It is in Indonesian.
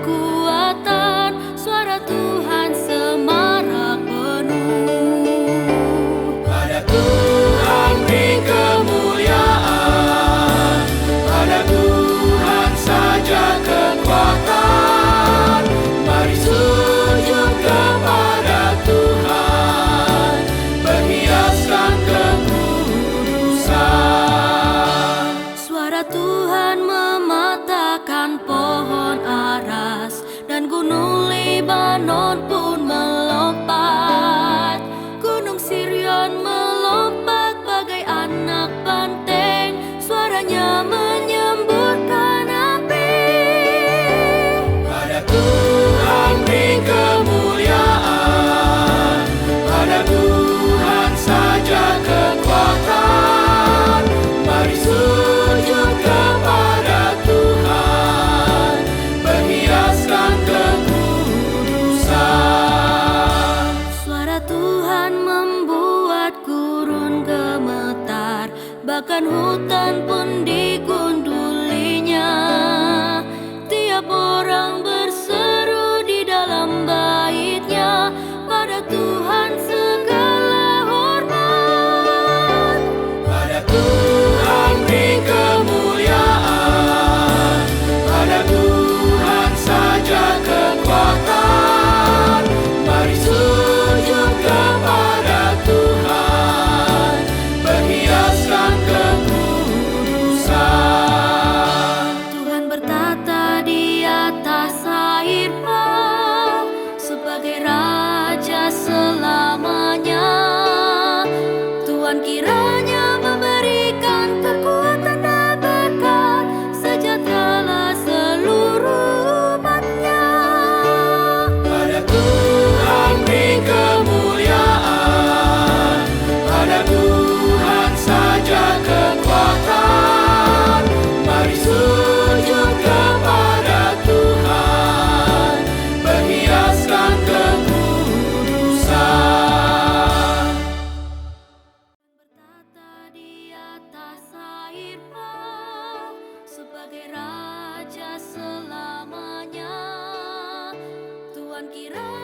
kekuatan, suara Tuhan semarak penuh. Pada Tuhan beri kemuliaan, pada Tuhan saja kekuatan. Mari sujud kepada Tuhan, berhiaskan kekudusan. Suara Tuhan mematahkan pohon aras, dan gunung Libanon pun melompat. Gunung Sirion melompat bagai anak banteng, suaranya menyemburkan api. Pada Tuhan beri kemuliaan, pada Tuhan saja kekuatan. Mari sujud kepada Tuhan, berhiaskan kekudusan. Suara Tuhan membuat gurun gemetar, bahkan hutan pun digundulinya. Tiap orang berseru di dalam baitnya, pada Tuhan segala hormat. Pada Tuhan beri kemuliaan, pada Tuhan saja kekuatan. Mari sujud kepada Tuhan, berhiaskan kekudusan. Tuhan bertata di atas air bah, sebagai Raja selamanya. Tuhan kiranya memberikan kekuatan dan berkat, sejahtera seluruh umatnya. Pada Tuhan beri kemuliaan, pada Tuhan saja kekuatan. Mari sujud kepada Tuhan, berhiaskan kekudusan. Bertata di atas air bah, sebagai Raja selamanya. Tuhan kiranya